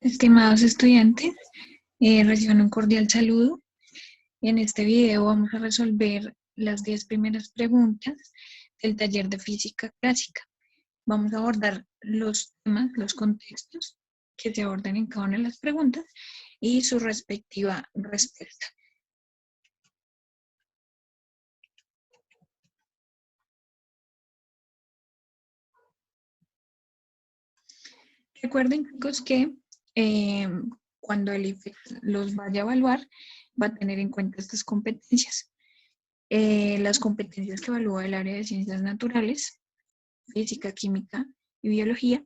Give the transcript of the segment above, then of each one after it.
Estimados estudiantes, reciban un cordial saludo. En este video vamos a resolver las 10 primeras preguntas del taller de física clásica. Vamos a abordar los temas, los contextos que se abordan en cada una de las preguntas y su respectiva respuesta. Recuerden, chicos, que cuando el IFEX los vaya a evaluar, va a tener en cuenta estas competencias. Las competencias que evalúa el área de ciencias naturales, física, química y biología,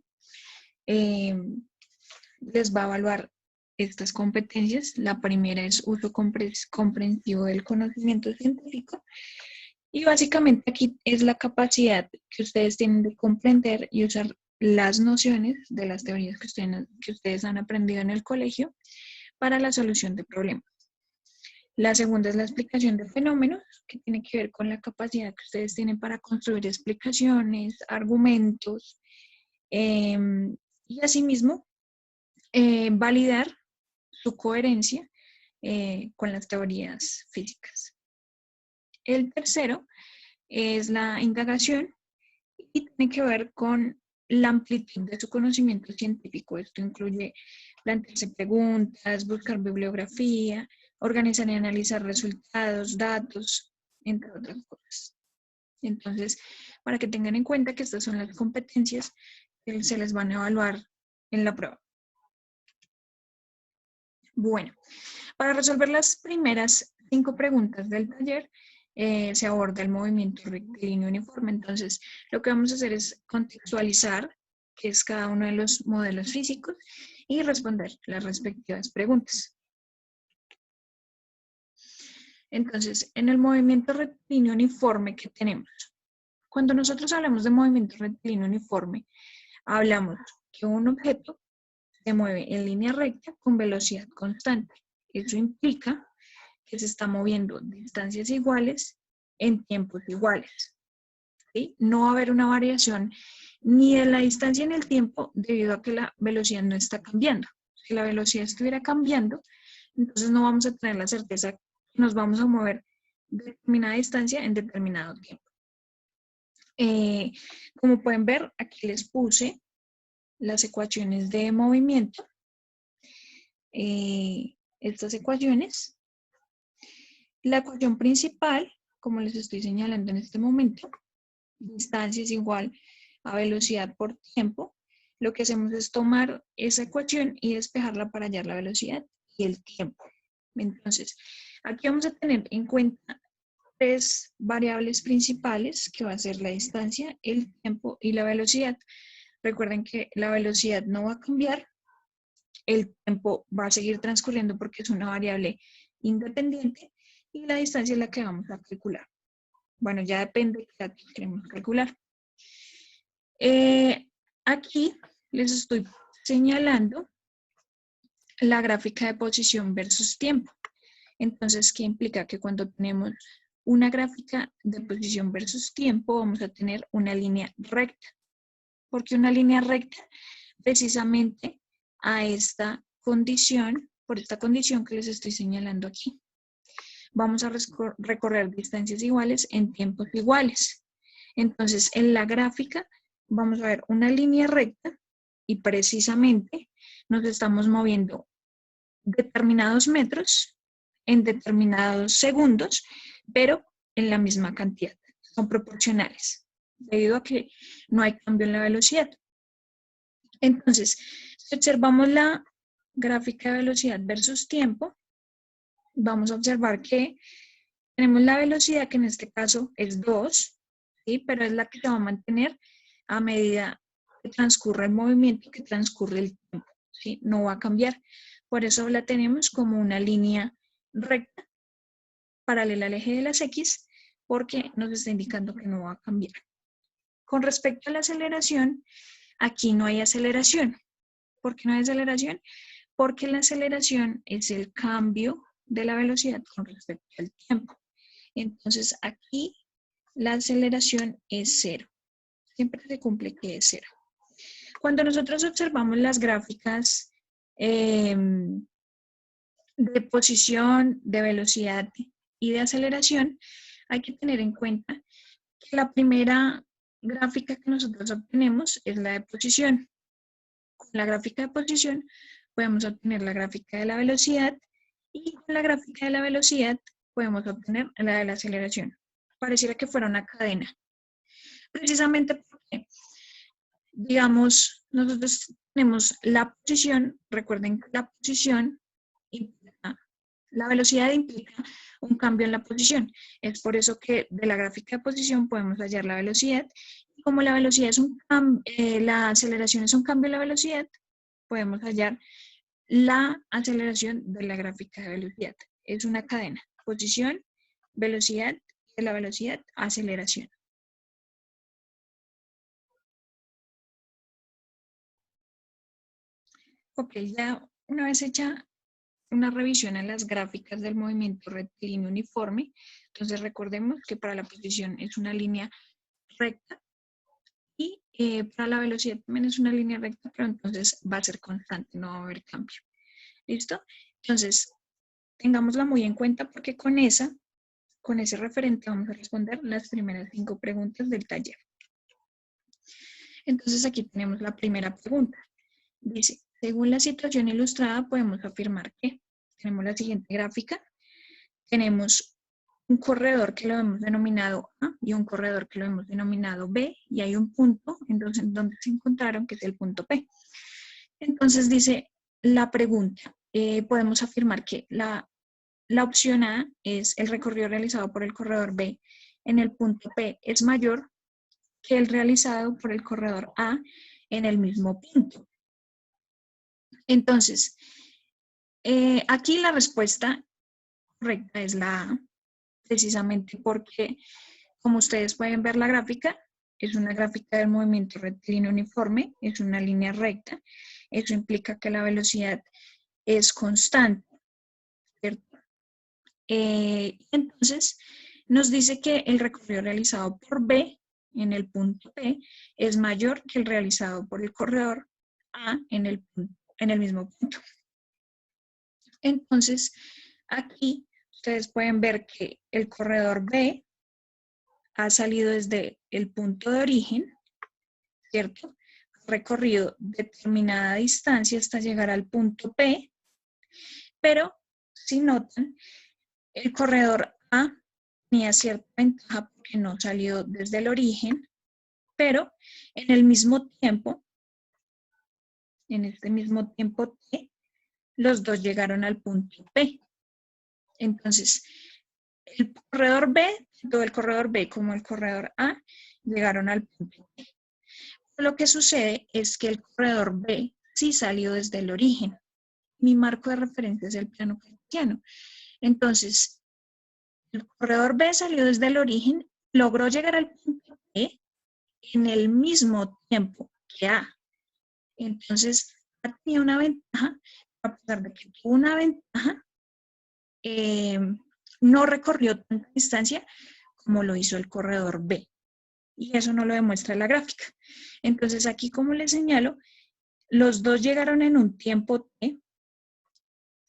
les va a evaluar estas competencias. La primera es uso comprensivo del conocimiento científico. Y básicamente aquí es la capacidad que ustedes tienen de comprender y usar las nociones de las teorías que ustedes han aprendido en el colegio para la solución de problemas. La segunda es la explicación de fenómenos, que tiene que ver con la capacidad que ustedes tienen para construir explicaciones, argumentos, y asimismo validar su coherencia con las teorías físicas. El tercero es la indagación y tiene que ver con la amplitud de su conocimiento científico. Esto incluye plantearse preguntas, buscar bibliografía, organizar y analizar resultados, datos, entre otras cosas. Entonces, para que tengan en cuenta que estas son las competencias que se les van a evaluar en la prueba. Bueno, para resolver las primeras 5 preguntas del taller, se aborda el movimiento rectilíneo uniforme. Entonces, lo que vamos a hacer es contextualizar qué es cada uno de los modelos físicos y responder las respectivas preguntas. Entonces, en el movimiento rectilíneo uniforme que tenemos, cuando nosotros hablamos de movimiento rectilíneo uniforme, hablamos que un objeto se mueve en línea recta con velocidad constante. Eso implica que se está moviendo distancias iguales en tiempos iguales. ¿Sí? No va a haber una variación ni de la distancia ni el tiempo debido a que la velocidad no está cambiando. Si la velocidad estuviera cambiando, entonces no vamos a tener la certeza que nos vamos a mover determinada distancia en determinado tiempo. Como pueden ver, aquí les puse las ecuaciones de movimiento. Estas ecuaciones. La ecuación principal, como les estoy señalando en este momento, distancia es igual a velocidad por tiempo. Lo que hacemos es tomar esa ecuación y despejarla para hallar la velocidad y el tiempo. Entonces, aquí vamos a tener en cuenta 3 variables principales, que va a ser la distancia, el tiempo y la velocidad. Recuerden que la velocidad no va a cambiar, el tiempo va a seguir transcurriendo porque es una variable independiente y la distancia es la que vamos a calcular. Bueno, ya depende de qué datos queremos calcular. Aquí les estoy señalando la gráfica de posición versus tiempo. Entonces, ¿qué implica? Que cuando tenemos una gráfica de posición versus tiempo, vamos a tener una línea recta. ¿Por qué una línea recta? Precisamente a esta condición, por esta condición que les estoy señalando aquí. Vamos a recorrer distancias iguales en tiempos iguales. Entonces, en la gráfica vamos a ver una línea recta y precisamente nos estamos moviendo determinados metros en determinados segundos, pero en la misma cantidad. Son proporcionales, debido a que no hay cambio en la velocidad. Entonces, si observamos la gráfica de velocidad versus tiempo, vamos a observar que tenemos la velocidad, que en este caso es 2, ¿sí? Pero es la que se va a mantener a medida que transcurre el movimiento, que transcurre el tiempo, ¿sí? No va a cambiar. Por eso la tenemos como una línea recta paralela al eje de las X, porque nos está indicando que no va a cambiar. Con respecto a la aceleración, aquí no hay aceleración. ¿Por qué no hay aceleración? Porque la aceleración es el cambio de la velocidad con respecto al tiempo. Entonces aquí la aceleración es 0. Siempre se cumple que es 0. Cuando nosotros observamos las gráficas de posición, de velocidad y de aceleración, hay que tener en cuenta que la primera gráfica que nosotros obtenemos es la de posición. Con la gráfica de posición podemos obtener la gráfica de la velocidad y con la gráfica de la velocidad podemos obtener la de la aceleración. Pareciera que fuera una cadena. Precisamente porque, digamos, nosotros tenemos la posición, recuerden que la posición implica, la velocidad implica un cambio en la posición. Es por eso que de la gráfica de posición podemos hallar la velocidad. Y como la velocidad es un la aceleración es un cambio en la velocidad, podemos hallar la aceleración de la gráfica de velocidad. Es una cadena. Posición, velocidad, de la velocidad, aceleración. Ok, ya una vez hecha una revisión a las gráficas del movimiento rectilíneo uniforme, entonces recordemos que para la posición es una línea recta y para la velocidad también es una línea recta, pero entonces va a ser constante, no va a haber cambio. ¿Listo? Entonces, tengámosla muy en cuenta porque con ese referente vamos a responder las primeras 5 preguntas del taller. Entonces aquí tenemos la primera pregunta. Dice, según la situación ilustrada podemos afirmar que tenemos la siguiente gráfica. Tenemos un corredor que lo hemos denominado A y un corredor que lo hemos denominado B y hay un punto entonces, donde se encontraron que es el punto P. Entonces dice la pregunta, podemos afirmar que la opción A es el recorrido realizado por el corredor B en el punto P es mayor que el realizado por el corredor A en el mismo punto. Entonces, aquí la respuesta correcta es la A, precisamente porque, como ustedes pueden ver la gráfica, es una gráfica del movimiento rectilíneo uniforme, es una línea recta. Eso implica que la velocidad es constante, ¿cierto? Entonces, nos dice que el recorrido realizado por B en el punto P es mayor que el realizado por el corredor A en el mismo punto. Entonces, aquí ustedes pueden ver que el corredor B ha salido desde el punto de origen, ¿cierto? Ha recorrido determinada distancia hasta llegar al punto P, pero si notan, el corredor A tenía cierta ventaja porque no salió desde el origen, pero en el mismo tiempo, en este mismo tiempo T, los dos llegaron al punto P. Entonces, el corredor B, tanto el corredor B como el corredor A, llegaron al punto P. Lo que sucede es que el corredor B sí salió desde el origen. Mi marco de referencia es el plano cartesiano. Entonces, el corredor B salió desde el origen, logró llegar al punto P en el mismo tiempo que A. Entonces, A tenía una ventaja, a pesar de que tuvo una ventaja, no recorrió tanta distancia como lo hizo el corredor B. Y eso no lo demuestra la gráfica. Entonces, aquí, como les señalo, los dos llegaron en un tiempo T,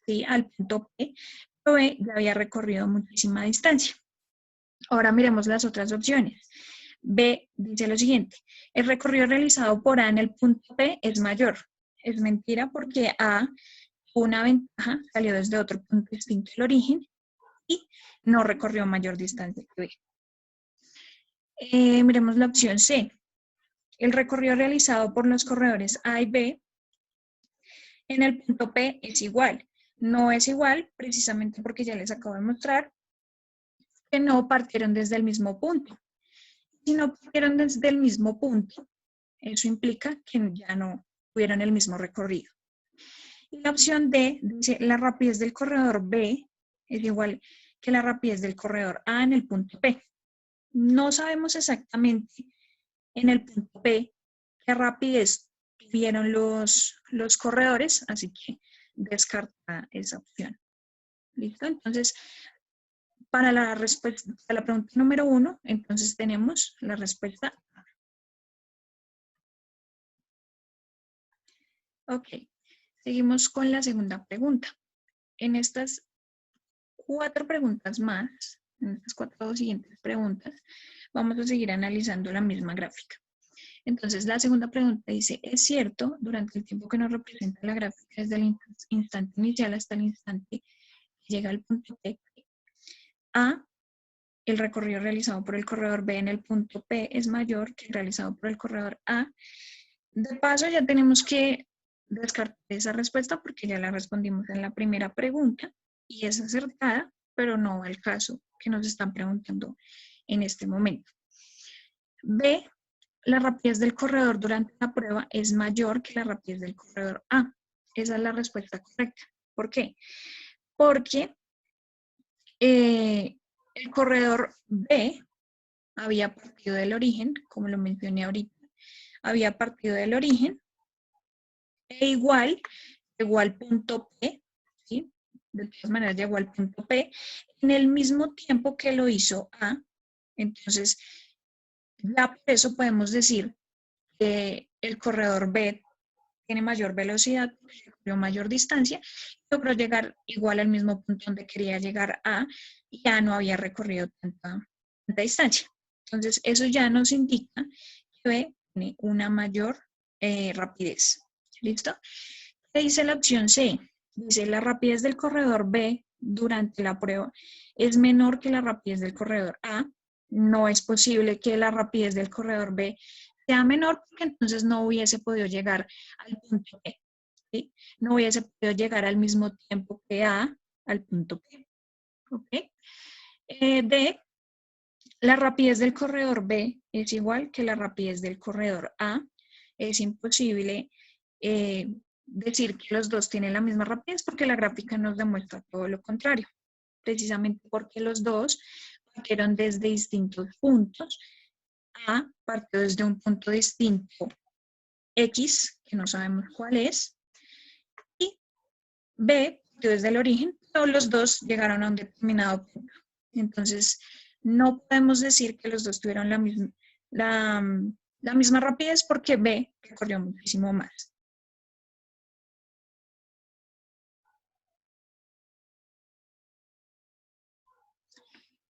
¿sí? Al punto P, pero B ya había recorrido muchísima distancia. Ahora miremos las otras opciones. B dice lo siguiente, el recorrido realizado por A en el punto P es mayor. Es mentira porque A tuvo una ventaja, salió desde otro punto distinto del origen y no recorrió mayor distancia que B. Miremos la opción C. El recorrido realizado por los corredores A y B en el punto P es igual. No es igual precisamente porque ya les acabo de mostrar que no partieron desde el mismo punto. Si no partieron desde el mismo punto, eso implica que ya no tuvieron el mismo recorrido. Y la opción D dice la rapidez del corredor B es igual que la rapidez del corredor A en el punto P. No sabemos exactamente en el punto P qué rapidez tuvieron los corredores, así que descarta esa opción. ¿Listo? Entonces, para la respuesta, para la pregunta número 1, entonces tenemos la respuesta A. Ok. Seguimos con la segunda pregunta. En estas 4 preguntas más, en estas 4 siguientes preguntas, vamos a seguir analizando la misma gráfica. Entonces, la segunda pregunta dice, ¿es cierto, durante el tiempo que nos representa la gráfica, desde el instante inicial hasta el instante que llega al punto P, A, el recorrido realizado por el corredor B en el punto P es mayor que el realizado por el corredor A? De paso, ya tenemos que descartar esa respuesta porque ya la respondimos en la primera pregunta y es acertada, pero no va al caso que nos están preguntando en este momento. B, la rapidez del corredor durante la prueba es mayor que la rapidez del corredor A. Esa es la respuesta correcta. ¿Por qué? Porque el corredor B había partido del origen, como lo mencioné ahorita, había partido del origen e llegó al punto P, ¿sí? De todas maneras llegó al punto P en el mismo tiempo que lo hizo A. Entonces, ya por eso podemos decir que el corredor B tiene mayor velocidad, recorrió mayor distancia, logró llegar igual al mismo punto donde quería llegar A y ya no había recorrido tanta distancia. Entonces, eso ya nos indica que B tiene una mayor rapidez. ¿Listo? ¿Qué dice la opción C? Dice, la rapidez del corredor B durante la prueba es menor que la rapidez del corredor A. No es posible que la rapidez del corredor B sea menor porque entonces no hubiese podido llegar al punto P. ¿Sí? No hubiese podido llegar al mismo tiempo que A al punto P. ¿Ok? D, la rapidez del corredor B es igual que la rapidez del corredor A. Es imposible decir que los dos tienen la misma rapidez porque la gráfica nos demuestra todo lo contrario. Precisamente porque los dos partieron desde distintos puntos. A partió desde un punto distinto X, que no sabemos cuál es, y B partió desde el origen, pero los dos llegaron a un determinado punto. Entonces, no podemos decir que los dos tuvieron la misma rapidez porque B recorrió muchísimo más.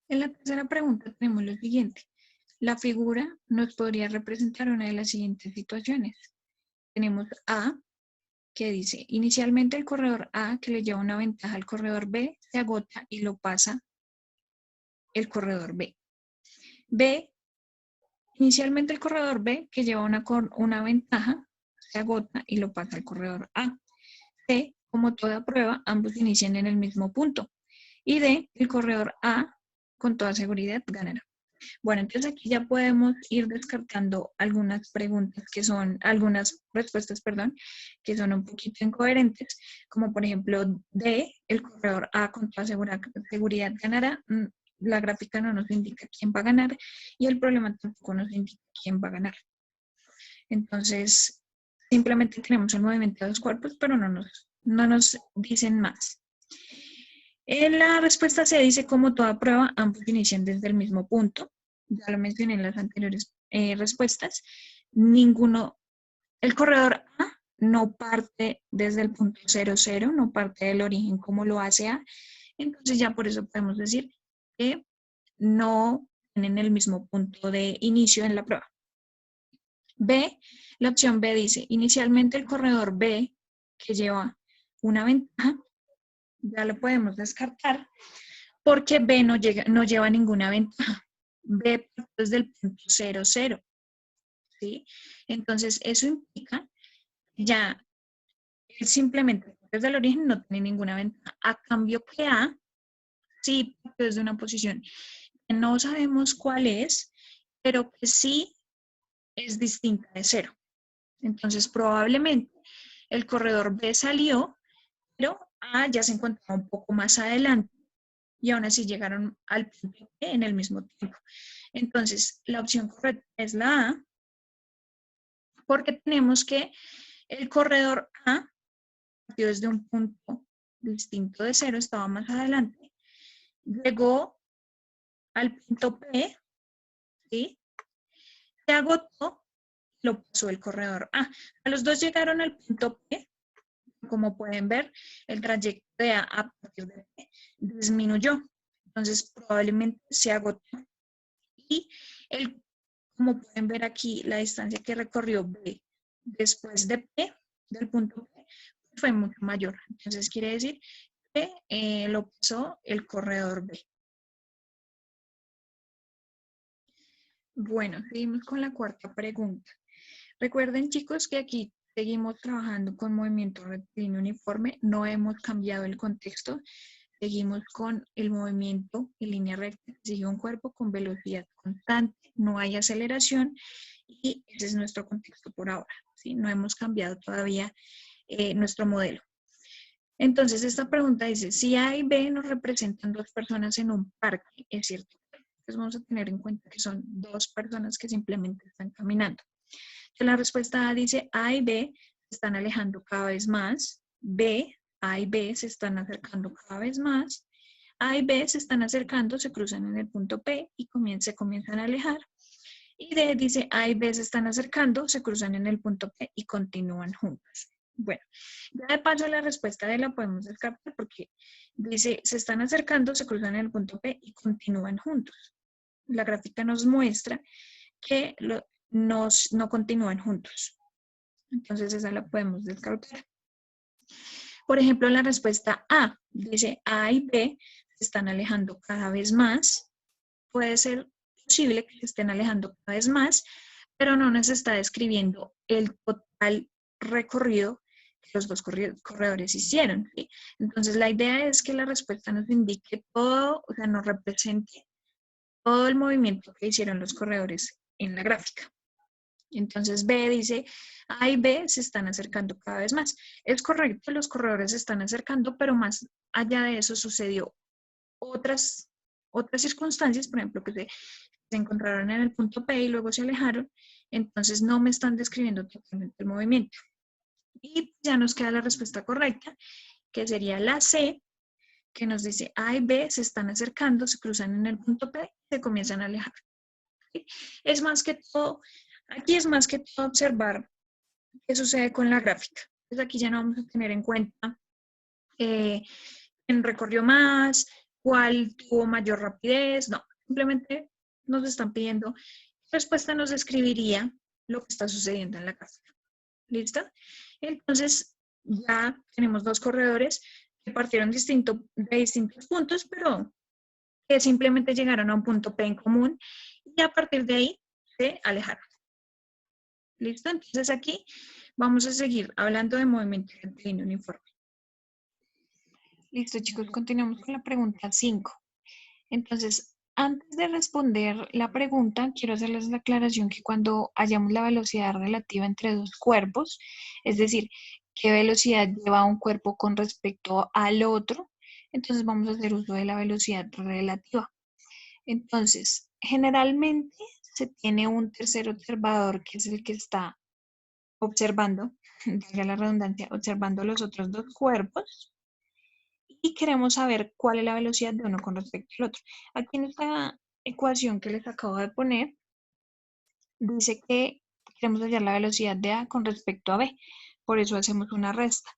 En la tercera pregunta tenemos lo siguiente. La figura nos podría representar una de las siguientes situaciones. Tenemos A, que dice, inicialmente el corredor A, que le lleva una ventaja al corredor B, se agota y lo pasa el corredor B. B, inicialmente el corredor B, que lleva una ventaja, se agota y lo pasa al corredor A. C, como toda prueba, ambos inician en el mismo punto. Y D, el corredor A, con toda seguridad, ganará. Bueno, entonces aquí ya podemos ir descartando algunas algunas respuestas, que son un poquito incoherentes, como por ejemplo D, el corredor A con toda seguridad ganará. La gráfica no nos indica quién va a ganar y el problema tampoco nos indica quién va a ganar. Entonces, simplemente tenemos el movimiento de los cuerpos, pero no nos dicen más. En la respuesta C dice, como toda prueba, ambos inician desde el mismo punto. Ya lo mencioné en las anteriores respuestas. El corredor A no parte desde el punto 0,0, no parte del origen como lo hace A. Entonces ya por eso podemos decir que no tienen el mismo punto de inicio en la prueba. B, la opción B dice, inicialmente el corredor B, que lleva una ventaja, ya lo podemos descartar, porque B no lleva ninguna ventaja. B desde el punto 0,0. ¿Sí? Entonces, eso implica ya simplemente desde el origen no tiene ninguna ventaja. A cambio que A, sí, desde una posición que no sabemos cuál es, pero que sí es distinta de 0. Entonces, probablemente el corredor B salió, pero A ya se encontraba un poco más adelante y aún así llegaron al punto B en el mismo tiempo. Entonces, la opción correcta es la A, porque tenemos que el corredor A partió desde un punto distinto de 0, estaba más adelante, llegó al punto P, ¿sí? Se agotó, lo pasó el corredor A. A los dos llegaron al punto P, como pueden ver, el trayecto de A partir de B disminuyó. Entonces, probablemente se agotó. Y como pueden ver aquí, la distancia que recorrió B después de P, del punto P, fue mucho mayor. Entonces, quiere decir que lo pasó el corredor B. Bueno, seguimos con la cuarta pregunta. Recuerden, chicos, que aquí seguimos trabajando con movimiento rectilíneo uniforme, no hemos cambiado el contexto, seguimos con el movimiento en línea recta, sigue un cuerpo con velocidad constante, no hay aceleración y ese es nuestro contexto por ahora, ¿sí? No hemos cambiado todavía nuestro modelo. Entonces, esta pregunta dice, si A y B nos representan dos personas en un parque, ¿es cierto? Pues vamos a tener en cuenta que son dos personas que simplemente están caminando. La respuesta A dice A y B se están alejando cada vez más. B, A y B se están acercando cada vez más. A y B se están acercando, se cruzan en el punto P y se comienzan a alejar. Y D dice A y B se están acercando, se cruzan en el punto P y continúan juntos. Bueno, ya de paso la respuesta D la podemos descartar porque dice se están acercando, se cruzan en el punto P y continúan juntos. La gráfica nos muestra que no continúan juntos. Entonces esa la podemos descartar. Por ejemplo, la respuesta A dice A y B se están alejando cada vez más. Puede ser posible que se estén alejando cada vez más, pero no nos está describiendo el total recorrido que los dos corredores hicieron, ¿sí? Entonces la idea es que la respuesta nos indique todo, o sea, nos represente todo el movimiento que hicieron los corredores en la gráfica. Entonces B dice, A y B se están acercando cada vez más. Es correcto, los corredores se están acercando, pero más allá de eso sucedió otras circunstancias, por ejemplo, que se encontraron en el punto P y luego se alejaron, entonces no me están describiendo totalmente el movimiento. Y ya nos queda la respuesta correcta, que sería la C, que nos dice A y B se están acercando, se cruzan en el punto P y se comienzan a alejar. ¿Sí? Es más que todo, aquí es más que todo observar qué sucede con la gráfica. Entonces aquí ya no vamos a tener en cuenta quién recorrió más, cuál tuvo mayor rapidez, no, simplemente nos están pidiendo, la respuesta nos describiría lo que está sucediendo en la gráfica. ¿Listo? Entonces ya tenemos dos corredores que partieron de distintos puntos, pero que simplemente llegaron a un punto P en común y a partir de ahí se alejaron. ¿Listo? Entonces aquí vamos a seguir hablando de movimiento rectilíneo uniforme. Listo, chicos, continuamos con la pregunta 5. Entonces, antes de responder la pregunta, quiero hacerles la aclaración que cuando hallamos la velocidad relativa entre dos cuerpos, es decir, qué velocidad lleva un cuerpo con respecto al otro, entonces vamos a hacer uso de la velocidad relativa. Entonces, generalmente se tiene un tercer observador que es el que está observando, valga la redundancia, observando los otros dos cuerpos y queremos saber cuál es la velocidad de uno con respecto al otro. Aquí en esta ecuación que les acabo de poner, dice que queremos hallar la velocidad de A con respecto a B, por eso hacemos una resta.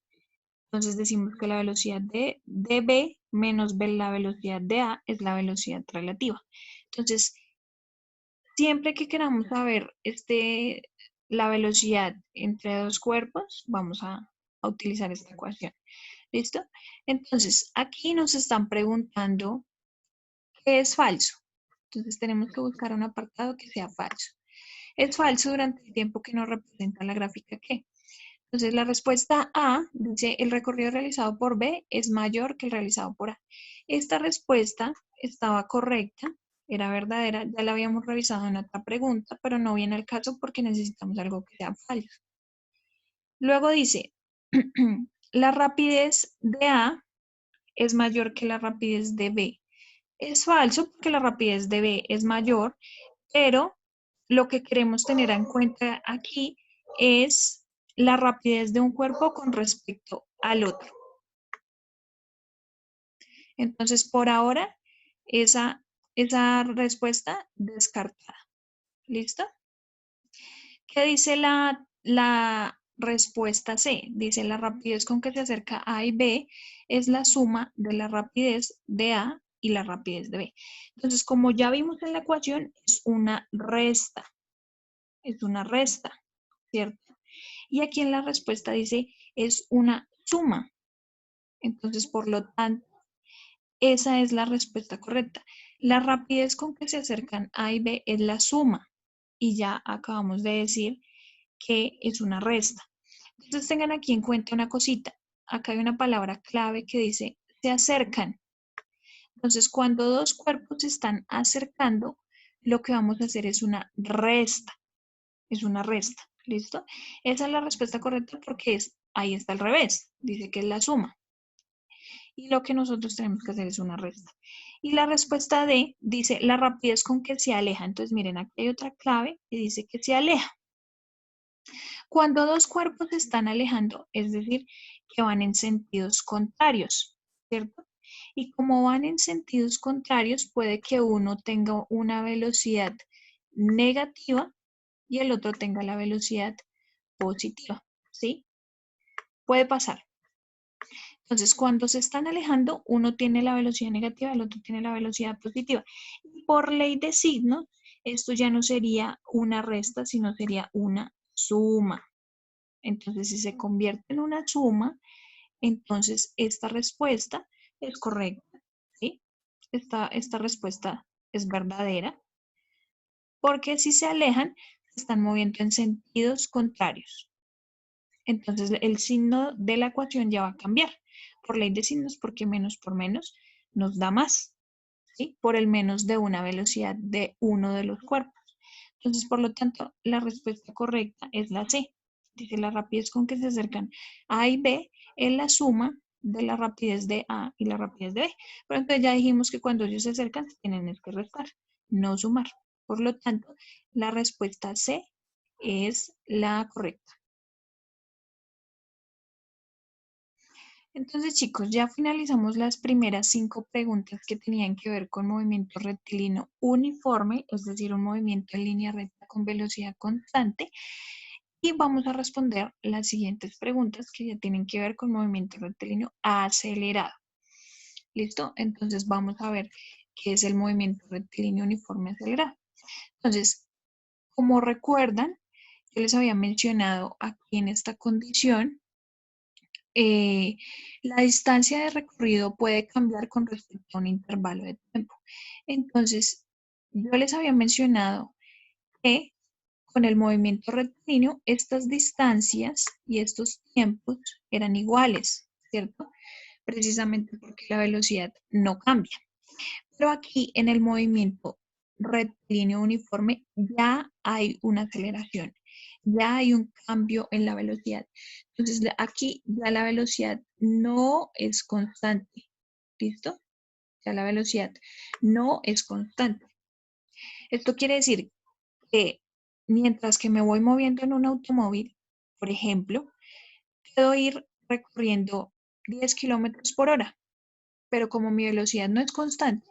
Entonces decimos que la velocidad de B menos la velocidad de A es la velocidad relativa. Entonces, siempre que queramos saber la velocidad entre dos cuerpos, vamos a utilizar esta ecuación. ¿Listo? Entonces, aquí nos están preguntando qué es falso. Entonces, tenemos que buscar un apartado que sea falso. Es falso durante el tiempo que nos representa la gráfica ¿qué? Entonces, la respuesta A dice, el recorrido realizado por B es mayor que el realizado por A. Esta respuesta estaba correcta, era verdadera, ya la habíamos revisado en otra pregunta, pero no viene al caso porque necesitamos algo que sea falso. Luego dice, la rapidez de A es mayor que la rapidez de B. Es falso porque la rapidez de B es mayor, pero lo que queremos tener en cuenta aquí es la rapidez de un cuerpo con respecto al otro. Entonces, por ahora, esa respuesta descartada. ¿Listo? ¿Qué dice la respuesta C. Dice la rapidez con que se acerca A y B es la suma de la rapidez de A y la rapidez de B. Entonces, como ya vimos en la ecuación, es una resta. Es una resta, ¿cierto? Y aquí en la respuesta dice es una suma. Entonces, por lo tanto, esa es la respuesta correcta. La rapidez con que se acercan A y B es la suma. Y ya acabamos de decir que es una resta. Entonces tengan aquí en cuenta una cosita. Acá hay una palabra clave que dice se acercan. Entonces, cuando dos cuerpos se están acercando, lo que vamos a hacer es una resta. Es una resta. ¿Listo? Esa es la respuesta correcta porque ahí está al revés. Dice que es la suma. Y lo que nosotros tenemos que hacer es una resta. Y la respuesta D dice la rapidez con que se aleja. Entonces, miren, aquí hay otra clave que dice que se aleja. Cuando dos cuerpos se están alejando, es decir, que van en sentidos contrarios, ¿cierto? Y como van en sentidos contrarios, puede que uno tenga una velocidad negativa y el otro tenga la velocidad positiva, ¿sí? Puede pasar. Entonces, cuando se están alejando, uno tiene la velocidad negativa, el otro tiene la velocidad positiva. Y por ley de signos, esto ya no sería una resta, sino sería una suma. Entonces, si se convierte en una suma, entonces esta respuesta es correcta, ¿sí? Esta respuesta es verdadera, porque si se alejan, se están moviendo en sentidos contrarios. Entonces, el signo de la ecuación ya va a cambiar por ley de signos, porque menos por menos nos da más, ¿sí? Por el menos de una velocidad de uno de los cuerpos. Entonces, por lo tanto, la respuesta correcta es la C. Dice la rapidez con que se acercan A y B es la suma de la rapidez de A y la rapidez de B. Pero entonces ya dijimos que cuando ellos se acercan, tienen que restar, no sumar. Por lo tanto, la respuesta C es la correcta. Entonces, chicos, ya finalizamos las primeras 5 preguntas que tenían que ver con movimiento rectilíneo uniforme, es decir, un movimiento en línea recta con velocidad constante. Y vamos a responder las siguientes preguntas que ya tienen que ver con movimiento rectilíneo acelerado. ¿Listo? Entonces vamos a ver qué es el movimiento rectilíneo uniforme acelerado. Entonces, como recuerdan, yo les había mencionado aquí en esta condición, la distancia de recorrido puede cambiar con respecto a un intervalo de tiempo. Entonces, yo les había mencionado que con el movimiento rectilíneo, estas distancias y estos tiempos eran iguales, ¿cierto? Precisamente porque la velocidad no cambia. Pero aquí en el movimiento rectilíneo uniforme ya hay una aceleración, ya hay un cambio en la velocidad. Entonces aquí ya la velocidad no es constante, ¿listo? Ya la velocidad no es constante. Esto quiere decir que mientras que me voy moviendo en un automóvil, por ejemplo, puedo ir recorriendo 10 kilómetros por hora, pero como mi velocidad no es constante,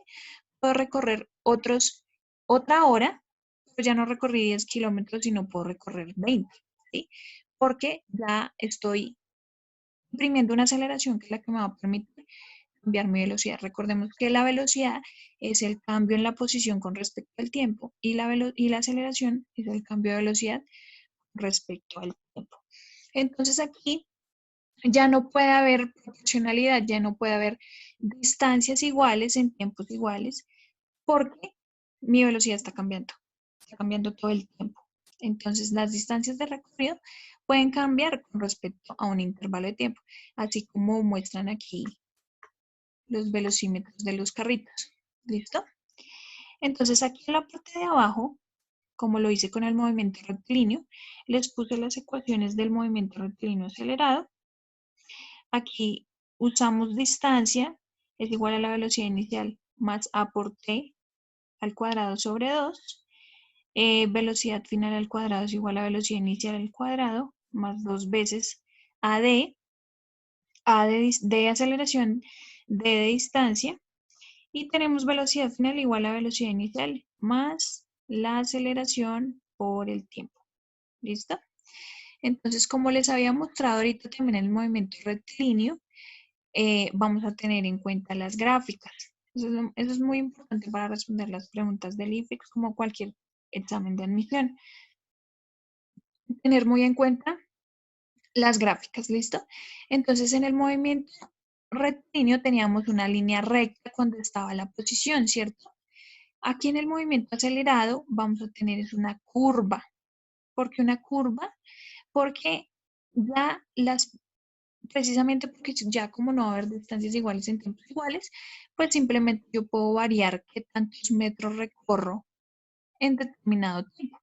puedo recorrer otra hora, pero ya no recorrí 10 kilómetros, sino puedo recorrer 20, ¿sí? Porque ya estoy imprimiendo una aceleración que es la que me va a permitir cambiar mi velocidad. Recordemos que la velocidad es el cambio en la posición con respecto al tiempo y la aceleración es el cambio de velocidad respecto al tiempo. Entonces aquí ya no puede haber proporcionalidad, ya no puede haber distancias iguales en tiempos iguales porque mi velocidad está cambiando todo el tiempo. Entonces las distancias de recorrido pueden cambiar con respecto a un intervalo de tiempo, así como muestran aquí los velocímetros de los carritos. ¿Listo? Entonces aquí en la parte de abajo, como lo hice con el movimiento rectilíneo, les puse las ecuaciones del movimiento rectilíneo acelerado. Aquí usamos distancia, es igual a la velocidad inicial más a por t al cuadrado sobre 2. Velocidad final al cuadrado es igual a velocidad inicial al cuadrado más 2 veces AD, de aceleración, D de distancia. Y tenemos velocidad final igual a velocidad inicial más la aceleración por el tiempo. ¿Listo? Entonces, como les había mostrado ahorita también en el movimiento rectilíneo, vamos a tener en cuenta las gráficas. Eso es muy importante para responder las preguntas del IFEX, como cualquier examen de admisión. Tener muy en cuenta las gráficas, ¿listo? Entonces, en el movimiento rectilíneo teníamos una línea recta cuando estaba la posición, ¿cierto? Aquí en el movimiento acelerado vamos a tener es una curva. ¿Por qué una curva? Porque ya precisamente porque ya como no va a haber distancias iguales en tiempos iguales, pues simplemente yo puedo variar qué tantos metros recorro en determinado tiempo.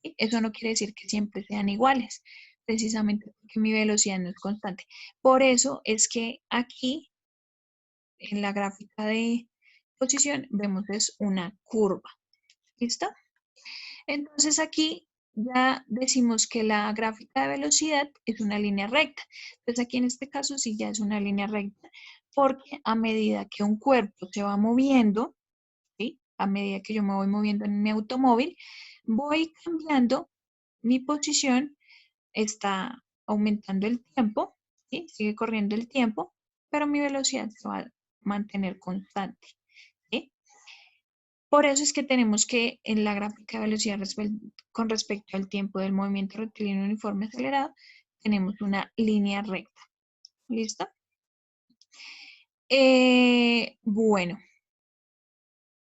¿Sí? Eso no quiere decir que siempre sean iguales, precisamente porque mi velocidad no es constante. Por eso es que aquí, en la gráfica de posición, vemos es una curva. ¿Listo? Entonces aquí ya decimos que la gráfica de velocidad es una línea recta. Entonces aquí en este caso sí ya es una línea recta porque a medida que un cuerpo se va moviendo, ¿sí? A medida que yo me voy moviendo en mi automóvil, voy cambiando mi posición, está aumentando el tiempo, ¿sí? Sigue corriendo el tiempo, pero mi velocidad se va a mantener constante. ¿Sí? Por eso es que tenemos que en la gráfica de velocidad con respecto al tiempo del movimiento rectilíneo uniforme acelerado, tenemos una línea recta. ¿Listo? Bueno,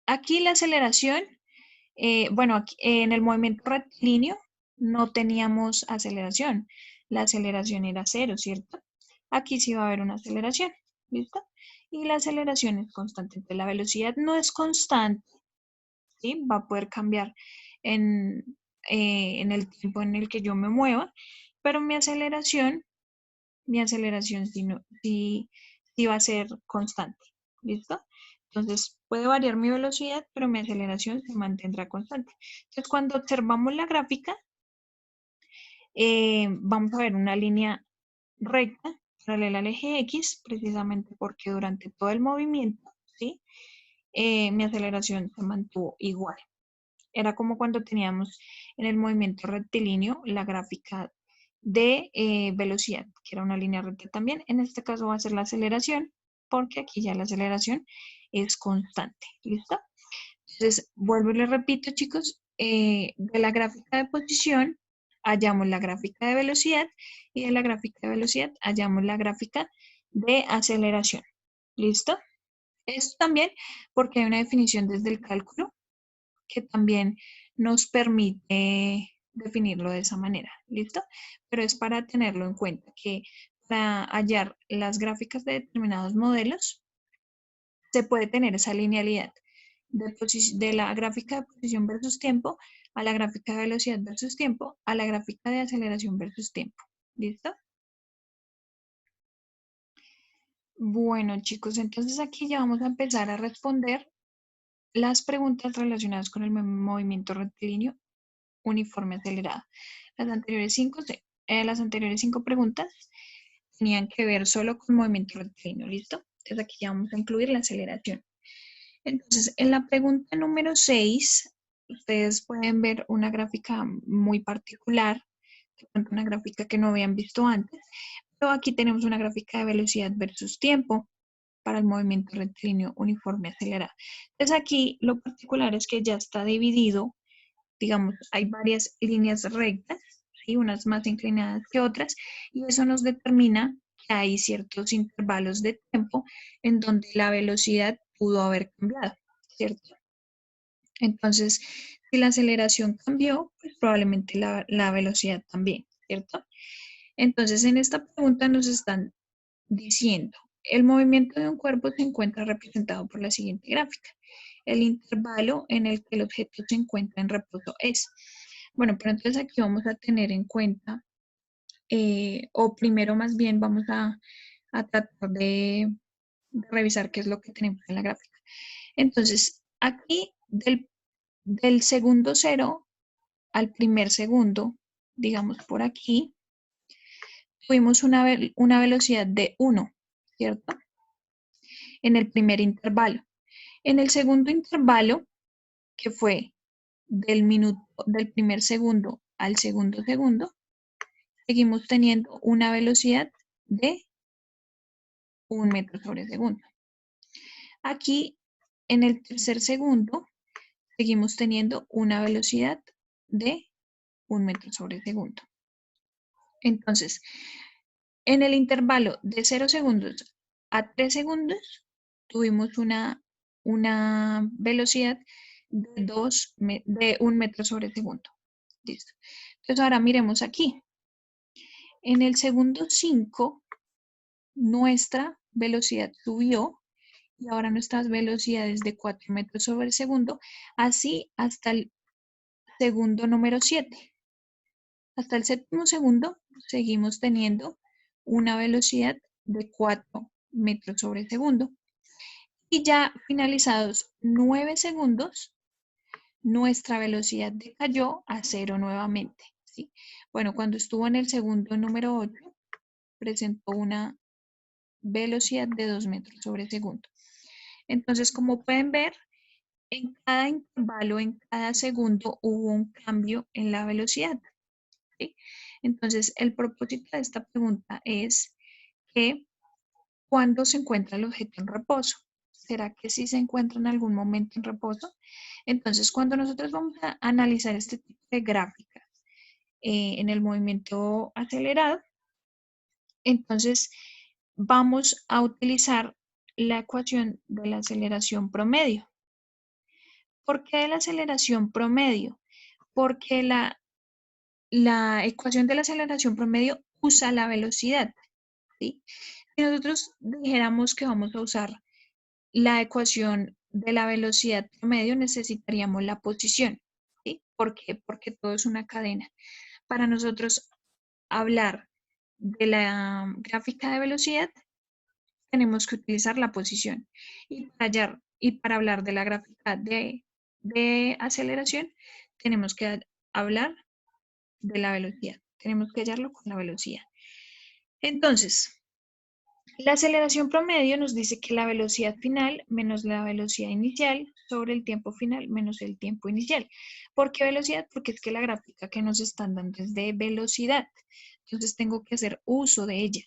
aquí la aceleración, bueno, aquí, en el movimiento rectilíneo no teníamos aceleración. La aceleración era cero, ¿cierto? Aquí sí va a haber una aceleración. ¿Listo? Y la aceleración es constante. Entonces, la velocidad no es constante, ¿sí? Va a poder cambiar en el tiempo en el que yo me mueva, pero mi aceleración sí va a ser constante, ¿listo? Entonces puede variar mi velocidad, pero mi aceleración se mantendrá constante. Entonces cuando observamos la gráfica, vamos a ver una línea recta paralela al eje X, precisamente porque durante todo el movimiento, ¿sí? Mi aceleración se mantuvo igual. Era como cuando teníamos en el movimiento rectilíneo la gráfica de velocidad, que era una línea recta también. En este caso va a ser la aceleración, porque aquí ya la aceleración es constante. ¿Listo? Entonces, vuelvo y les repito, chicos, de la gráfica de posición hallamos la gráfica de velocidad y de la gráfica de velocidad hallamos la gráfica de aceleración. ¿Listo? Esto también porque hay una definición desde el cálculo que también nos permite definirlo de esa manera, ¿listo? Pero es para tenerlo en cuenta, que para hallar las gráficas de determinados modelos, se puede tener esa linealidad de la gráfica de posición versus tiempo a la gráfica de velocidad versus tiempo a la gráfica de aceleración versus tiempo, ¿listo? Bueno, chicos, entonces aquí ya vamos a empezar a responder las preguntas relacionadas con el movimiento rectilíneo uniforme acelerado. Las anteriores cinco preguntas tenían que ver solo con movimiento rectilíneo, ¿listo? Entonces aquí ya vamos a incluir la aceleración. Entonces, en la pregunta número 6, ustedes pueden ver una gráfica muy particular, una gráfica que no habían visto antes, pero aquí tenemos una gráfica de velocidad versus tiempo para el movimiento rectilíneo uniforme acelerado. Entonces aquí lo particular es que ya está dividido, digamos, hay varias líneas rectas, ¿sí? Unas más inclinadas que otras, y eso nos determina que hay ciertos intervalos de tiempo en donde la velocidad pudo haber cambiado, ¿cierto? Entonces, si la aceleración cambió, pues probablemente la velocidad también, ¿cierto? Entonces, en esta pregunta nos están diciendo, el movimiento de un cuerpo se encuentra representado por la siguiente gráfica. El intervalo en el que el objeto se encuentra en reposo es. Bueno, pero entonces aquí vamos a tener en cuenta, o primero más bien vamos a tratar de revisar qué es lo que tenemos en la gráfica. Entonces, aquí del segundo cero al primer segundo, digamos por aquí, tuvimos una velocidad de 1, ¿cierto? En el primer intervalo. En el segundo intervalo, que fue del primer segundo al segundo segundo, seguimos teniendo una velocidad de 1 metro sobre segundo. Aquí, en el tercer segundo, seguimos teniendo una velocidad de 1 metro sobre segundo. Entonces, en el intervalo de 0 segundos a 3 segundos, tuvimos una velocidad de 1 metro sobre segundo. Listo. Entonces, ahora miremos aquí. En el segundo 5, nuestra velocidad subió y ahora nuestras velocidades de 4 metros sobre segundo, así hasta el segundo número 7. Hasta el séptimo segundo seguimos teniendo una velocidad de 4 metros sobre segundo. Y ya finalizados 9 segundos, nuestra velocidad decayó a 0 nuevamente, ¿sí? Bueno, cuando estuvo en el segundo número 8, presentó una velocidad de 2 metros sobre segundo. Entonces, como pueden ver, en cada intervalo, en cada segundo, hubo un cambio en la velocidad, ¿sí? Entonces, el propósito de esta pregunta es que ¿cuándo se encuentra el objeto en reposo? ¿Será que sí se encuentra en algún momento en reposo? Entonces, cuando nosotros vamos a analizar este tipo de gráficas en el movimiento acelerado, entonces vamos a utilizar la ecuación de la aceleración promedio. ¿Por qué de la aceleración promedio? Porque la ecuación de la aceleración promedio usa la velocidad, ¿sí? Si nosotros dijéramos que vamos a usar la ecuación de la velocidad promedio, necesitaríamos la posición, ¿sí? ¿Por qué? Porque todo es una cadena. Para nosotros hablar de la gráfica de velocidad, tenemos que utilizar la posición. Y para hablar de la gráfica de aceleración, tenemos que hablar de la velocidad. Tenemos que hallarlo con la velocidad. Entonces, la aceleración promedio nos dice que la velocidad final menos la velocidad inicial sobre el tiempo final menos el tiempo inicial. ¿Por qué velocidad? Porque es que la gráfica que nos están dando es de velocidad. Entonces tengo que hacer uso de ella.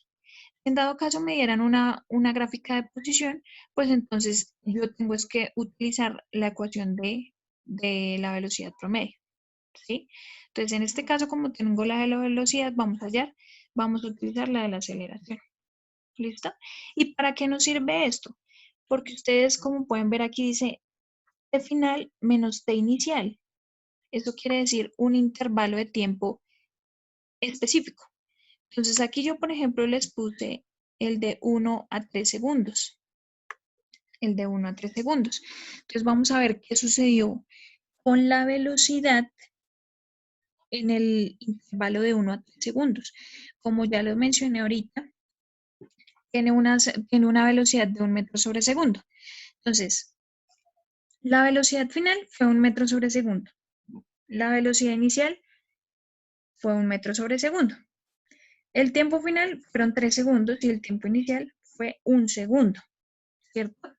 En dado caso me dieran una gráfica de posición, pues entonces yo tengo es que utilizar la ecuación de la velocidad promedio, ¿sí? Entonces en este caso, como tengo la de la velocidad, vamos a utilizar la de la aceleración. ¿Listo? ¿Y para qué nos sirve esto? Porque ustedes, como pueden ver aquí, dice T final menos T inicial. Eso quiere decir un intervalo de tiempo específico. Entonces aquí yo, por ejemplo, les puse el de 1 a 3 segundos. El de 1 a 3 segundos. Entonces vamos a ver qué sucedió con la velocidad en el intervalo de 1 a 3 segundos. Como ya lo mencioné ahorita, tiene una velocidad de 1 metro sobre segundo. Entonces, la velocidad final fue 1 metro sobre segundo. La velocidad inicial fue 1 metro sobre segundo. El tiempo final fueron 3 segundos y el tiempo inicial fue 1 segundo, ¿cierto?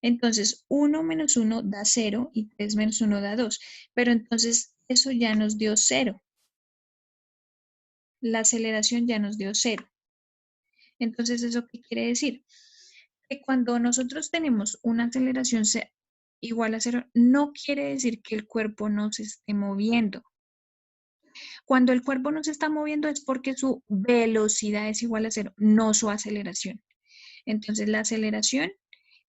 Entonces, 1 menos 1 da 0 y 3 menos 1 da 2. Pero entonces, eso ya nos dio 0. La aceleración ya nos dio 0. Entonces, ¿eso qué quiere decir? Que cuando nosotros tenemos una aceleración igual a 0, no quiere decir que el cuerpo no se esté moviendo. Cuando el cuerpo no se está moviendo es porque su velocidad es igual a 0, no su aceleración. Entonces, la aceleración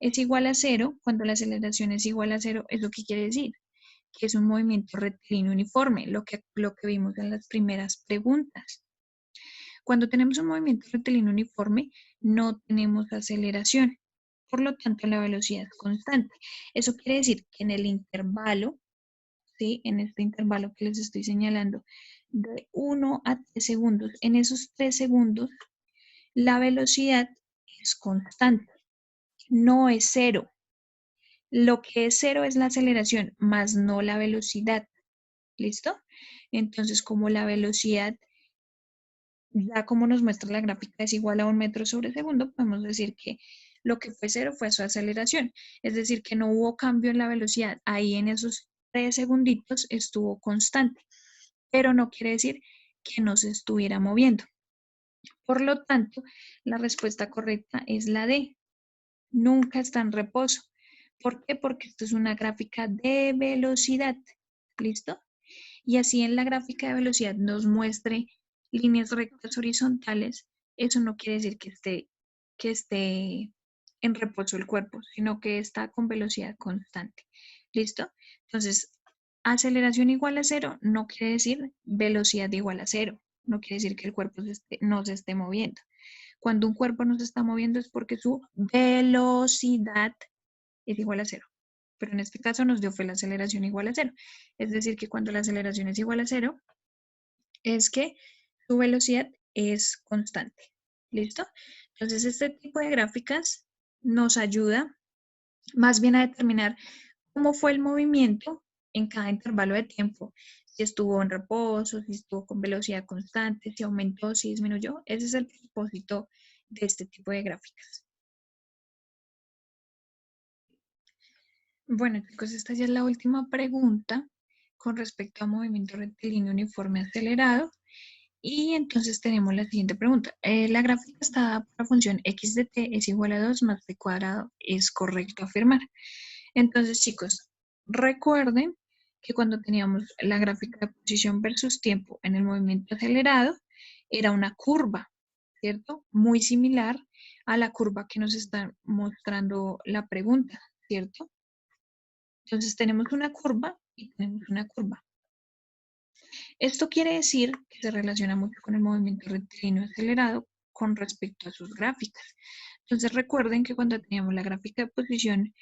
es igual a 0. Cuando la aceleración es igual a 0, ¿eso qué quiere decir? Que es un movimiento rectilíneo uniforme, lo que vimos en las primeras preguntas. Cuando tenemos un movimiento rectilíneo uniforme, no tenemos aceleración. Por lo tanto, la velocidad es constante. Eso quiere decir que en el intervalo, ¿sí? En este intervalo que les estoy señalando, de 1 a 3 segundos, en esos 3 segundos, la velocidad es constante, no es 0. Lo que es 0 es la aceleración, más no la velocidad. ¿Listo? Entonces, como la velocidad, ya como nos muestra la gráfica, es igual a 1 metro sobre segundo, podemos decir que lo que fue 0 fue su aceleración. Es decir, que no hubo cambio en la velocidad. Ahí en esos 3 segunditos estuvo constante. Pero no quiere decir que no se estuviera moviendo. Por lo tanto, la respuesta correcta es la D. Nunca está en reposo. ¿Por qué? Porque esto es una gráfica de velocidad. ¿Listo? Y así en la gráfica de velocidad nos muestre líneas rectas horizontales, eso no quiere decir que esté en reposo el cuerpo, sino que está con velocidad constante. ¿Listo? Entonces, aceleración igual a cero no quiere decir velocidad igual a cero. No quiere decir que el cuerpo no se esté moviendo. Cuando un cuerpo no se está moviendo es porque su velocidad es igual a cero. Pero en este caso nos dio fue la aceleración igual a cero. Es decir, que cuando la aceleración es igual a cero, es que su velocidad es constante. ¿Listo? Entonces, este tipo de gráficas nos ayuda más bien a determinar cómo fue el movimiento en cada intervalo de tiempo. Si estuvo en reposo, si estuvo con velocidad constante, si aumentó, si disminuyó. Ese es el propósito de este tipo de gráficas. Bueno, chicos, esta ya es la última pregunta con respecto a movimiento rectilíneo uniforme acelerado. Y entonces tenemos la siguiente pregunta. La gráfica está dada por la función x de t es igual a 2 más t cuadrado. ¿Es correcto afirmar? Entonces, chicos, recuerden que cuando teníamos la gráfica de posición versus tiempo en el movimiento acelerado, era una curva, ¿cierto? Muy similar a la curva que nos está mostrando la pregunta, ¿cierto? Entonces tenemos una curva y tenemos una curva. Esto quiere decir que se relaciona mucho con el movimiento rectilíneo acelerado con respecto a sus gráficas. Entonces recuerden que cuando teníamos la gráfica de posición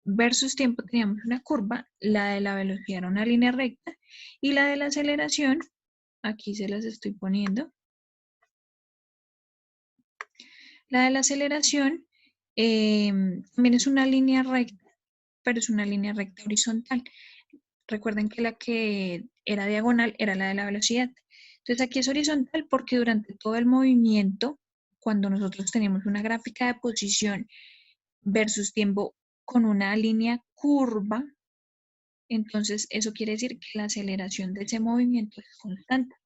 versus tiempo teníamos una curva, la de la velocidad era una línea recta y la de la aceleración, aquí se las estoy poniendo, la de la aceleración también es una línea recta, pero es una línea recta horizontal. Recuerden que la que era diagonal era la de la velocidad. Entonces aquí es horizontal porque durante todo el movimiento, cuando nosotros tenemos una gráfica de posición versus tiempo con una línea curva, entonces eso quiere decir que la aceleración de ese movimiento es constante,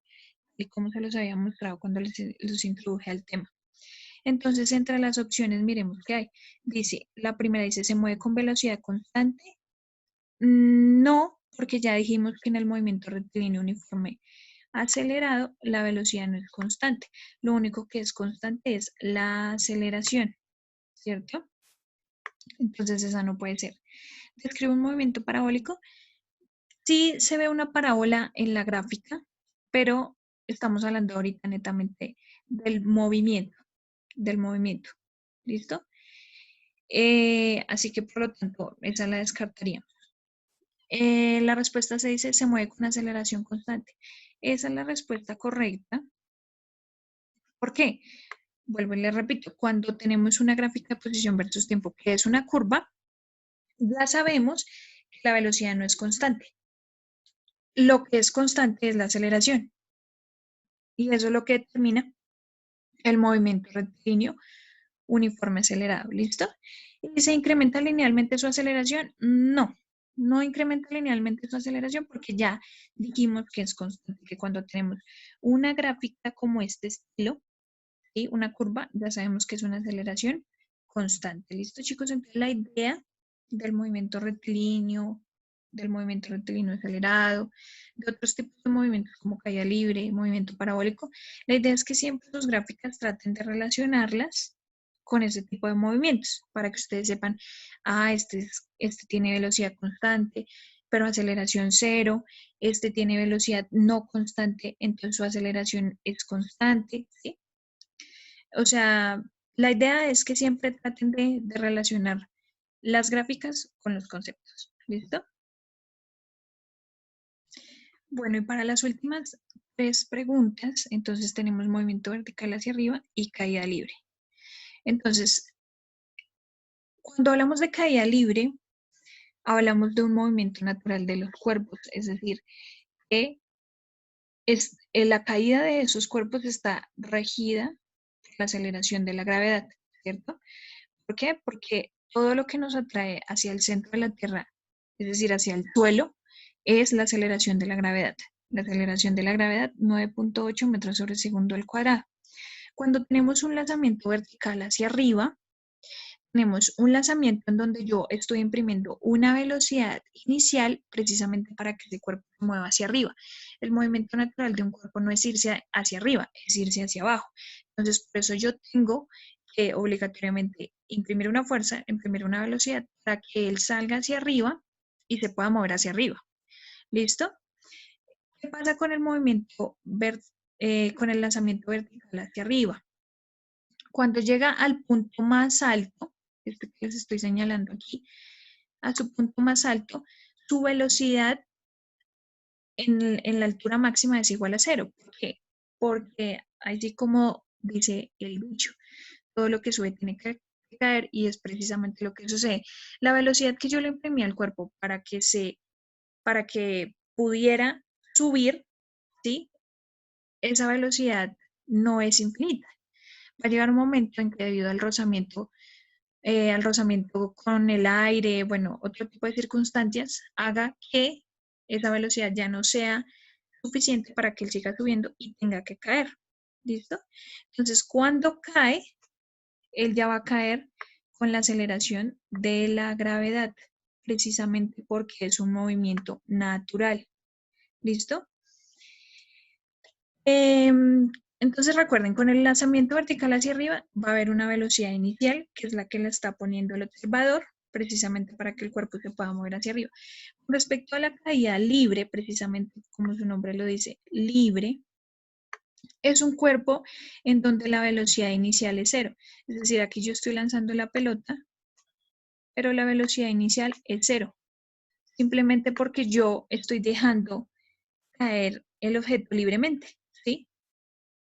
y como se los había mostrado cuando los introduje al tema. Entonces, entre las opciones, miremos qué hay. Dice, la primera dice, ¿se mueve con velocidad constante? No, porque ya dijimos que en el movimiento rectilíneo uniforme acelerado la velocidad no es constante. Lo único que es constante es la aceleración, ¿cierto? Entonces esa no puede ser. Describe un movimiento parabólico. Sí se ve una parábola en la gráfica, pero estamos hablando ahorita netamente del movimiento, ¿listo? Así que por lo tanto, esa la descartaría. La respuesta se dice, se mueve con aceleración constante. Esa es la respuesta correcta. ¿Por qué? Vuelvo y le repito, cuando tenemos una gráfica de posición versus tiempo, que es una curva, ya sabemos que la velocidad no es constante. Lo que es constante es la aceleración. Y eso es lo que determina el movimiento rectilíneo uniforme acelerado. ¿Listo? ¿Y se incrementa linealmente su aceleración? No, no incrementa linealmente su aceleración porque ya dijimos que es constante, que cuando tenemos una gráfica como este estilo, ¿sí? Una curva, ya sabemos que es una aceleración constante. ¿Listo, chicos? Entonces la idea del movimiento rectilíneo acelerado, de otros tipos de movimientos como caída libre, movimiento parabólico, la idea es que siempre sus gráficas traten de relacionarlas con ese tipo de movimientos, para que ustedes sepan, este tiene velocidad constante, pero aceleración cero, este tiene velocidad no constante, entonces su aceleración es constante, ¿sí? O sea, la idea es que siempre traten de relacionar las gráficas con los conceptos. ¿Listo? Bueno, y para las últimas tres preguntas, entonces tenemos movimiento vertical hacia arriba y caída libre. Entonces, cuando hablamos de caída libre, hablamos de un movimiento natural de los cuerpos, es decir, que la caída de esos cuerpos está regida por la aceleración de la gravedad, ¿cierto? ¿Por qué? Porque todo lo que nos atrae hacia el centro de la Tierra, es decir, hacia el suelo, es la aceleración de la gravedad. La aceleración de la gravedad, 9.8 metros sobre segundo al cuadrado. Cuando tenemos un lanzamiento vertical hacia arriba, tenemos un lanzamiento en donde yo estoy imprimiendo una velocidad inicial precisamente para que ese cuerpo se mueva hacia arriba. El movimiento natural de un cuerpo no es irse hacia arriba, es irse hacia abajo. Entonces, por eso yo tengo que obligatoriamente imprimir una fuerza, imprimir una velocidad para que él salga hacia arriba y se pueda mover hacia arriba. ¿Listo? ¿Qué pasa con el movimiento, con el lanzamiento vertical hacia arriba? Cuando llega al punto más alto, este que les estoy señalando aquí, a su punto más alto, su velocidad en la altura máxima es igual a cero. ¿Por qué? Porque así como dice el dicho, todo lo que sube tiene que caer y es precisamente lo que sucede. La velocidad que yo le imprimí al cuerpo para que pudiera subir, ¿sí? Esa velocidad no es infinita. Va a llegar un momento en que debido al rozamiento con el aire, bueno, otro tipo de circunstancias, haga que esa velocidad ya no sea suficiente para que él siga subiendo y tenga que caer. ¿Listo? Entonces, cuando cae, él ya va a caer con la aceleración de la gravedad, precisamente porque es un movimiento natural. ¿Listo? Entonces recuerden, con el lanzamiento vertical hacia arriba va a haber una velocidad inicial, que es la que le está poniendo el observador, precisamente para que el cuerpo se pueda mover hacia arriba. Con respecto a la caída libre, precisamente como su nombre lo dice, libre, es un cuerpo en donde la velocidad inicial es cero. Es decir, aquí yo estoy lanzando la pelota, pero la velocidad inicial es cero. Simplemente porque yo estoy dejando caer el objeto libremente, ¿sí?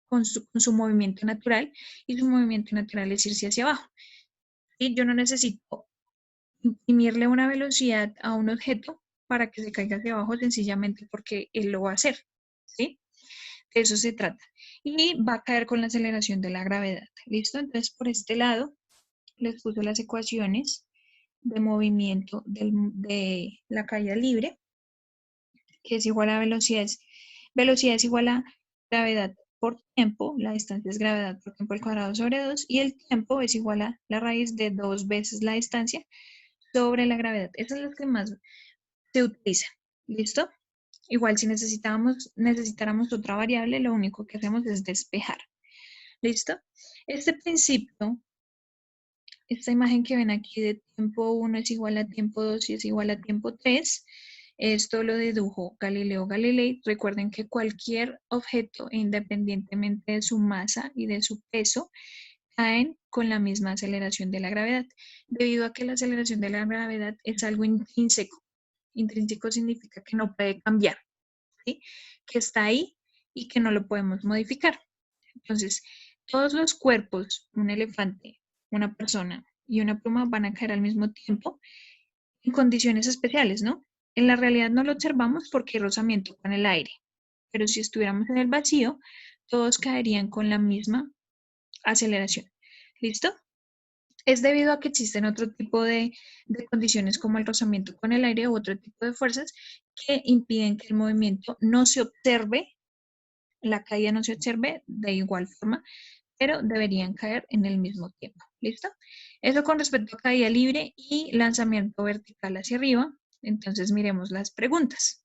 Con su movimiento natural, y su movimiento natural es irse hacia abajo. Y yo no necesito imprimirle una velocidad a un objeto para que se caiga hacia abajo sencillamente porque él lo va a hacer, ¿sí? De eso se trata. Y va a caer con la aceleración de la gravedad, ¿listo? Entonces, por este lado, les puse las ecuaciones de movimiento de la caída libre, que es igual a velocidad es igual a gravedad por tiempo, la distancia es gravedad por tiempo al cuadrado sobre 2, y el tiempo es igual a la raíz de 2 veces la distancia sobre la gravedad. Esa es la que más se utiliza. ¿Listo? Igual si necesitáramos otra variable, lo único que hacemos es despejar. ¿Listo? Este principio, esta imagen que ven aquí de tiempo 1 es igual a tiempo 2 y es igual a tiempo 3, esto lo dedujo Galileo Galilei. Recuerden que cualquier objeto, independientemente de su masa y de su peso, caen con la misma aceleración de la gravedad, debido a que la aceleración de la gravedad es algo intrínseco. Intrínseco significa que no puede cambiar, ¿sí? Que está ahí y que no lo podemos modificar. Entonces, todos los cuerpos, un elefante, una persona y una pluma van a caer al mismo tiempo en condiciones especiales, ¿no? En la realidad no lo observamos porque hay rozamiento con el aire, pero si estuviéramos en el vacío, todos caerían con la misma aceleración. ¿Listo? Es debido a que existen otro tipo de condiciones como el rozamiento con el aire u otro tipo de fuerzas que impiden que el movimiento no se observe, la caída no se observe de igual forma, pero deberían caer en el mismo tiempo. ¿Listo? Eso con respecto a caída libre y lanzamiento vertical hacia arriba. Entonces miremos las preguntas.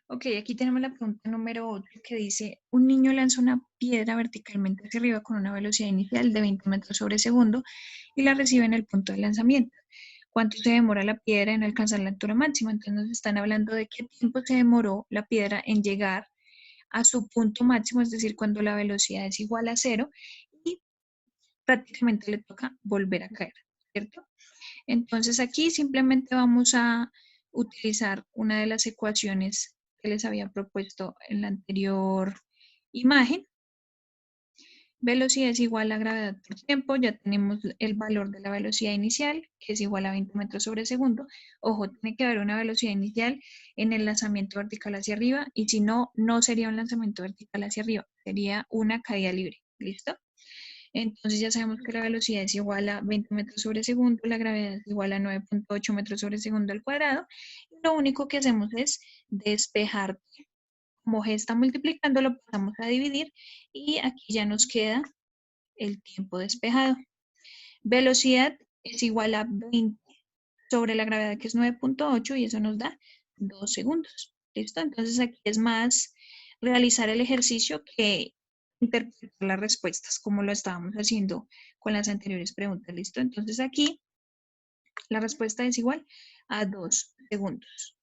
Ok, aquí tenemos la pregunta número 8 que dice, un niño lanza una piedra verticalmente hacia arriba con una velocidad inicial de 20 metros sobre segundo y la recibe en el punto de lanzamiento. ¿Cuánto se demora la piedra en alcanzar la altura máxima? Entonces nos están hablando de qué tiempo se demoró la piedra en llegar a su punto máximo, es decir, cuando la velocidad es igual a cero y prácticamente le toca volver a caer, ¿cierto? Entonces aquí simplemente vamos a utilizar una de las ecuaciones que les había propuesto en la anterior imagen. Velocidad es igual a gravedad por tiempo, ya tenemos el valor de la velocidad inicial, que es igual a 20 metros sobre segundo. Ojo, tiene que haber una velocidad inicial en el lanzamiento vertical hacia arriba, y si no, no sería un lanzamiento vertical hacia arriba, sería una caída libre. ¿Listo? Entonces ya sabemos que la velocidad es igual a 20 metros sobre segundo, la gravedad es igual a 9.8 metros sobre segundo al cuadrado, y lo único que hacemos es despejar. Como G está multiplicando, lo pasamos a dividir y aquí ya nos queda el tiempo despejado. Velocidad es igual a 20 sobre la gravedad, que es 9.8, y eso nos da 2 segundos. ¿Listo? Entonces aquí es más realizar el ejercicio que interpretar las respuestas, como lo estábamos haciendo con las anteriores preguntas. ¿Listo? Entonces aquí la respuesta es igual a 2 segundos.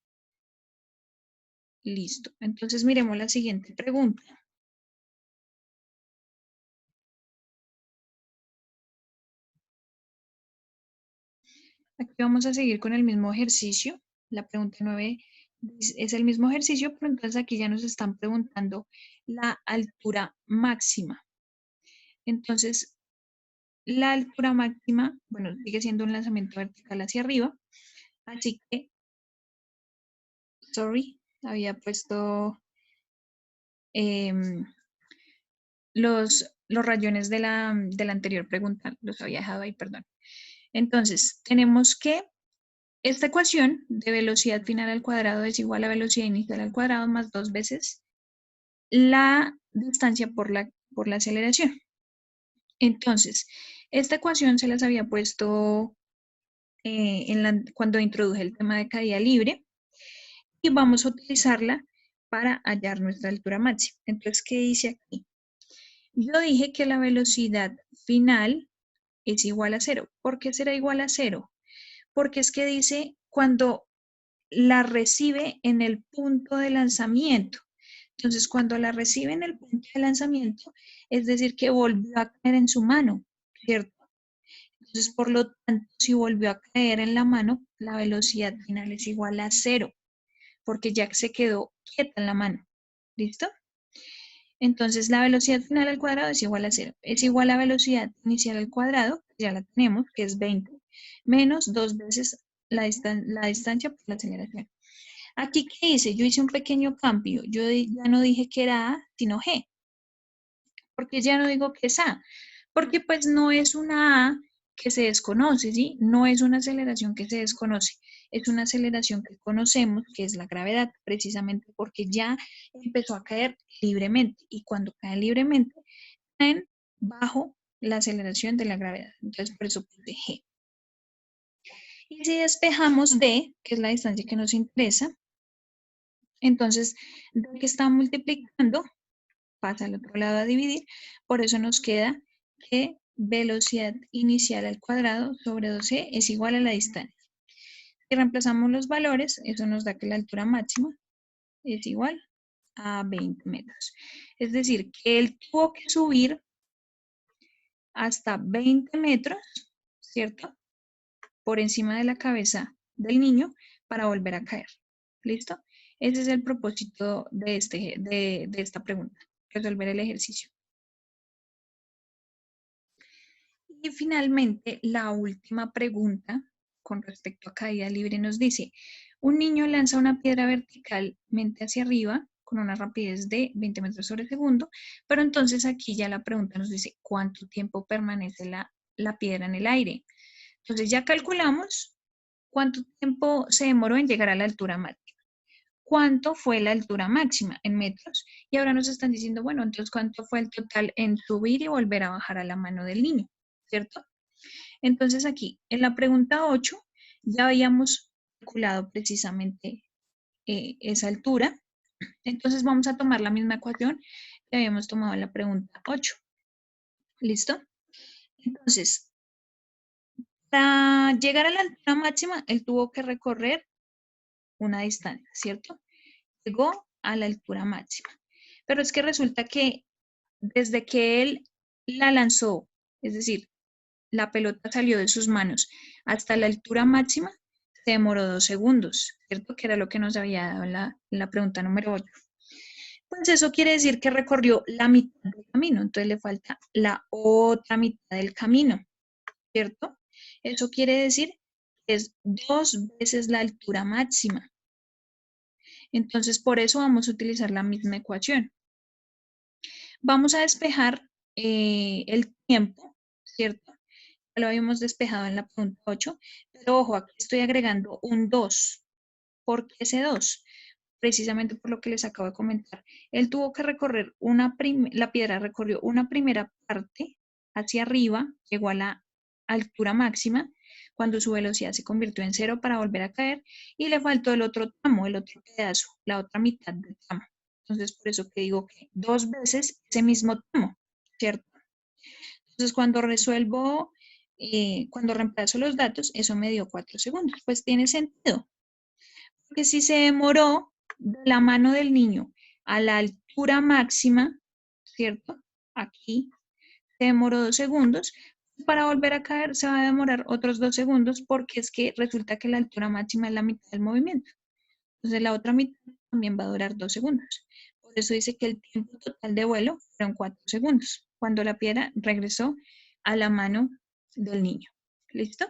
Listo. Entonces miremos la siguiente pregunta. Aquí vamos a seguir con el mismo ejercicio. La pregunta 9 es el mismo ejercicio, pero entonces aquí ya nos están preguntando la altura máxima. Entonces, la altura máxima, bueno, sigue siendo un lanzamiento vertical hacia arriba. Así que, sorry, había puesto los rayones de la anterior pregunta, los había dejado ahí, perdón. Entonces, tenemos que esta ecuación de velocidad final al cuadrado es igual a velocidad inicial al cuadrado más 2 veces la distancia por la aceleración. Entonces, esta ecuación se las había puesto cuando introduje el tema de caída libre y vamos a utilizarla para hallar nuestra altura máxima. Entonces, ¿qué dice aquí? Yo dije que la velocidad final es igual a 0. ¿Por qué será igual a 0? Porque es que dice cuando la recibe en el punto de lanzamiento. Entonces, cuando la recibe en el punto de lanzamiento, es decir, que volvió a caer en su mano, ¿cierto? Entonces, por lo tanto, si volvió a caer en la mano, la velocidad final es igual a 0, porque ya se quedó quieta en la mano. ¿Listo? Entonces, la velocidad final al cuadrado es igual a 0. Es igual a velocidad inicial al cuadrado, ya la tenemos, que es 20, menos 2 veces la distancia por la aceleración. Aquí, ¿qué hice? Yo hice un pequeño cambio. Yo ya no dije que era A, sino G. Porque ya no digo que es A. Porque pues no es una A que se desconoce, ¿sí? No es una aceleración que se desconoce. Es una aceleración que conocemos, que es la gravedad, precisamente porque ya empezó a caer libremente. Y cuando caen libremente, caen bajo la aceleración de la gravedad. Entonces, por eso puse G. Y si despejamos D, que es la distancia que nos interesa, entonces, D que está multiplicando pasa al otro lado a dividir, por eso nos queda que velocidad inicial al cuadrado sobre 2c es igual a la distancia. Si reemplazamos los valores, eso nos da que la altura máxima es igual a 20 metros. Es decir, que él tuvo que subir hasta 20 metros, ¿cierto? Por encima de la cabeza del niño para volver a caer. ¿Listo? Ese es el propósito de esta pregunta, resolver el ejercicio. Y finalmente, la última pregunta con respecto a caída libre nos dice, un niño lanza una piedra verticalmente hacia arriba con una rapidez de 20 metros sobre segundo, pero entonces aquí ya la pregunta nos dice, ¿cuánto tiempo permanece la piedra en el aire? Entonces ya calculamos cuánto tiempo se demoró en llegar a la altura máxima. ¿Cuánto fue la altura máxima en metros? Y ahora nos están diciendo, bueno, entonces ¿cuánto fue el total en subir y volver a bajar a la mano del niño? ¿Cierto? Entonces aquí, en la pregunta 8, ya habíamos calculado precisamente esa altura. Entonces vamos a tomar la misma ecuación que habíamos tomado en la pregunta 8. ¿Listo? Entonces, para llegar a la altura máxima, él tuvo que recorrer una distancia, ¿cierto? Llegó a la altura máxima. Pero es que resulta que desde que él la lanzó, es decir, la pelota salió de sus manos hasta la altura máxima, se demoró 2 segundos, ¿cierto? Que era lo que nos había dado en la pregunta número 8. Pues eso quiere decir que recorrió la mitad del camino, entonces le falta la otra mitad del camino, ¿cierto? Eso quiere decir que es 2 veces la altura máxima. Entonces, por eso vamos a utilizar la misma ecuación. Vamos a despejar el tiempo, ¿cierto? Ya lo habíamos despejado en la pregunta 8, pero ojo, aquí estoy agregando un 2. ¿Por qué C2? Precisamente por lo que les acabo de comentar. Él tuvo que recorrer la piedra recorrió una primera parte hacia arriba, llegó a la altura máxima, cuando su velocidad se convirtió en 0 para volver a caer, y le faltó el otro tramo, el otro pedazo, la otra mitad del tramo. Entonces, por eso que digo que 2 veces ese mismo tramo, ¿cierto? Entonces, cuando reemplazo los datos, eso me dio 4 segundos. Pues tiene sentido, porque si se demoró de la mano del niño a la altura máxima, ¿cierto? Aquí se demoró 2 segundos. Para volver a caer se va a demorar otros 2 segundos porque es que resulta que la altura máxima es la mitad del movimiento. Entonces la otra mitad también va a durar 2 segundos. Por eso dice que el tiempo total de vuelo fueron 4 segundos, cuando la piedra regresó a la mano del niño. ¿Listo?